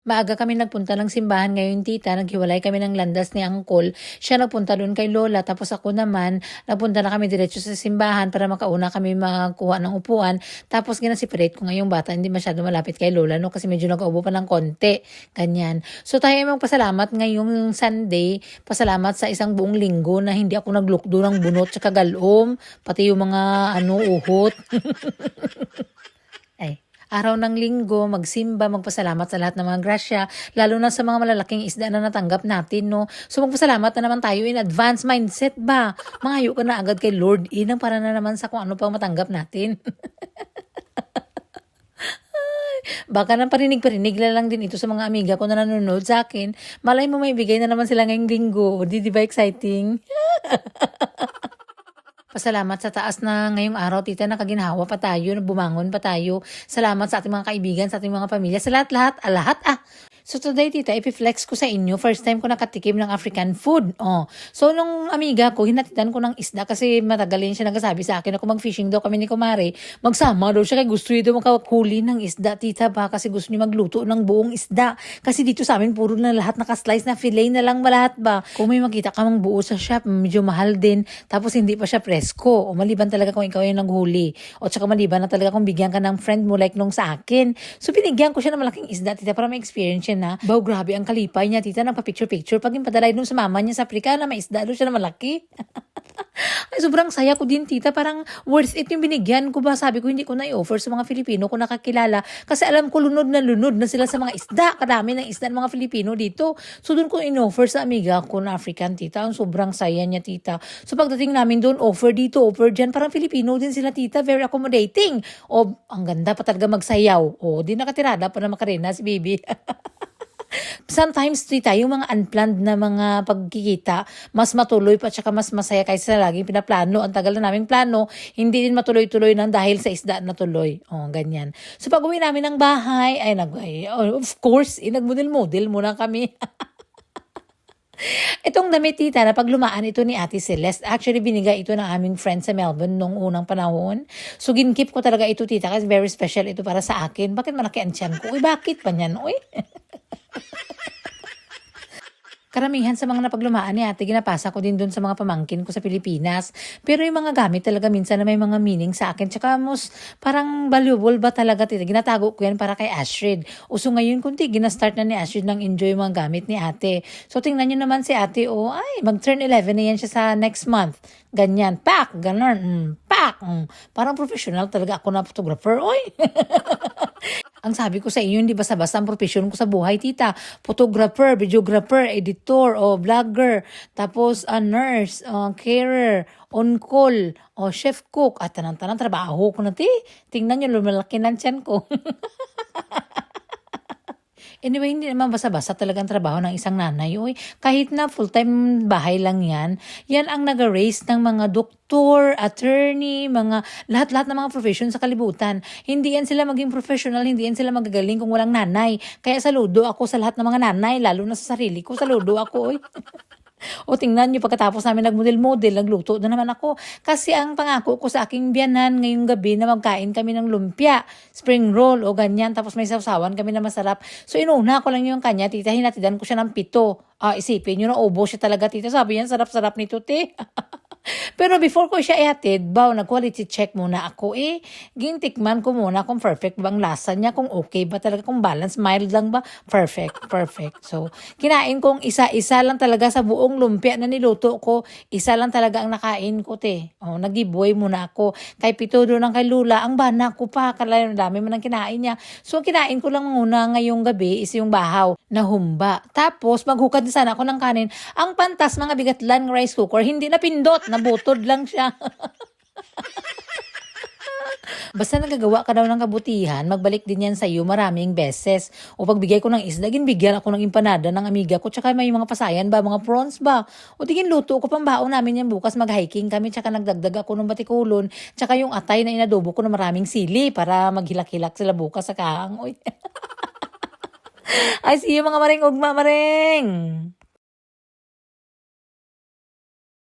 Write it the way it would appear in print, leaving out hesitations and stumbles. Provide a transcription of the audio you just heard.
Maaga kami nagpunta ng simbahan ngayon, tita. Naghiwalay kami ng landas ni Uncle. Siya nagpunta doon kay Lola. Tapos ako naman, nagpunta na kami diretso sa simbahan para makauna kami magkuha ng upuan. Tapos ginasiparate ko ngayong bata. Hindi masyado malapit kay Lola, no? Kasi medyo nag-ubo pa ng konti. Ganyan. So tayo ay magpasalamat ngayong Sunday. Pasalamat sa isang buong linggo na hindi ako naglukdo ng bunot sa galom. Pati yung mga uhot. Ay, araw ng linggo, magsimba, magpasalamat sa lahat ng mga grasya, lalo na sa mga malalaking isda na natanggap natin, no? So magpasalamat na naman tayo in advance mindset ba? Mangayo ka na agad kay Lord Inang para na naman sa kung ano pang matanggap natin. Baka nang parinig-parinig lang din ito sa mga amiga ko na nanonood sa akin. Malay mo may bigay na naman sila ngayong linggo. Di ba exciting? Pasalamat sa taas na ngayong araw, tita, nakaginhawa pa tayo, bumangon pa tayo. Salamat sa ating mga kaibigan, sa ating mga pamilya, sa lahat-lahat, lahat. So today, tita, ipiflex ko sa inyo. First time ko nakatikim ng African food. So nung amiga ko, hinatidan ko ng isda kasi matagalin siya nagsasabi sa akin. Ako mag-fishing daw kami ni Kumare. Magsama daw siya kay gusto niya daw makahuli ng isda, tita, ba? Kasi gusto niya magluto ng buong isda. Kasi dito sa amin, puro na lahat nakaslice na fillet na lang lahat ba? Kung may makita ka mang buo sa shop, medyo mahal din. Tapos hindi pa siya presko. O maliban talaga kung ikaw yung naghuli. O tsaka maliban na talaga kung bigyan ka ng friend mo like nung sa akin. So binigyan ko siya ng malaking isda, tita, para may experience siya na. Baw, grabe ang kalipay niya, tita, nagpa-picture-picture. Pag yung padalay nung sa mama niya sa Africa na may isda doon siya na malaki. Ay, sobrang saya ko din, tita. Parang worth it yung binigyan ko ba? Sabi ko, hindi ko na i-offer sa mga Filipino ko nakakilala. Kasi alam ko, lunod na sila sa mga isda. Kadami ng isda ng mga Filipino dito. So, doon ko in-offer sa amiga ko na African, tita. Ang sobrang saya niya, tita. So, pagdating namin doon, offer dito, offer dyan. Parang Filipino din sila, tita. Very accommodating. O, ang ganda pa talaga magsayaw. O, di nakatirada pa na makarena si baby. Sometimes, tita, yung mga unplanned na mga pagkikita, mas matuloy pa tsaka mas masaya kaysa sa laging pinaplano. Ang tagal na naming plano, hindi din matuloy-tuloy nang dahil sa isda na tuloy. Ganyan. So, pag uwi namin ng bahay, of course, nagmodel-model muna kami. Itong damit, tita, na paglumaan ito ni Ate Celeste. Actually, binigay ito ng aming friend sa Melbourne nung unang panahon. So, ginkip ko talaga ito, tita, kasi very special ito para sa akin. Bakit malaki ang tiyan ko? Uy, bakit pa niyan? Uy. Karamihan sa mga napaglumaan ni ate, ginapasa ko din doon sa mga pamangkin ko sa Pilipinas. Pero yung mga gamit talaga minsan na may mga meaning sa akin. Tsaka parang valuable ba talaga, tita? Ginatago ko yan para kay Astrid. Uso ngayon kunti, ginastart na ni Astrid ng enjoy mga gamit ni ate. So tingnan nyo naman si ate, mag-turn 11 na yan siya sa next month. Ganyan, pack, ganon, pack. Parang professional talaga ako na photographer, oy. Ang sabi ko sa inyo, hindi basta-basta ang profesyon ko sa buhay, tita. Photographer, videographer, editor, vlogger, tapos nurse, carer, on-call, chef cook, at tanang-tanang trabaho ko na, tingnan nyo, lumalaki ng tiyan ko. Anyway, hindi naman basta-basta talagang trabaho ng isang nanay. Kahit na full-time bahay lang yan, yan ang nag-raise ng mga doktor, attorney, lahat-lahat ng mga profession sa kalibutan. Hindi yan sila maging professional, hindi yan sila magagaling kung walang nanay. Kaya saludo ako sa lahat ng mga nanay, lalo na sa sarili ko. Saludo ako, tingnan nyo, pagkatapos namin nagmodel-model, nagluto na naman ako. Kasi ang pangako ko sa aking biyanan ngayong gabi na magkain kami ng lumpia, spring roll o ganyan, tapos may sausawan kami na masarap. So inuna ko lang yung kanya, tita, hinatidan ko siya ng 7. Isipin nyo na ubo siya talaga, tita. Sabi yan, sarap-sarap nito, Pero before ko siya ihatid, nag-quality check muna ako. Gintikman ko muna kung perfect bang lasa niya, kung okay ba talaga, kung balance, mild lang ba, perfect. So, kinain kong isa-isa lang talaga sa buong lumpia na niluto ko. Isa lang talaga ang nakain ko, nag-giveaway muna ako. Kay Pito doon ang kay Lula, ang bana ko pa, kalayo dami man ang kinain niya. So, kinain ko lang muna ngayong gabi is yung bahaw na humba. Tapos, maghukad sana ako ng kanin. Ang pantas, mga bigatlan rice cooker, hindi na pindot, nabutod lang siya. Basta nagagawa ka daw ng kabutihan, magbalik din yan sa iyo maraming beses. O pagbigay ko ng isda, bigyan ako ng empanada ng amiga ko, tsaka may mga pasayan ba, mga prawns ba. O tingin luto ko, pambaon namin yan bukas, mag-hiking kami, tsaka nagdagdag ako ng batikulon, tsaka yung atay na inadobo ko ng maraming sili para maghilak-hilak sila bukas sa kaang. Ay, see you mga maring ugma, maring!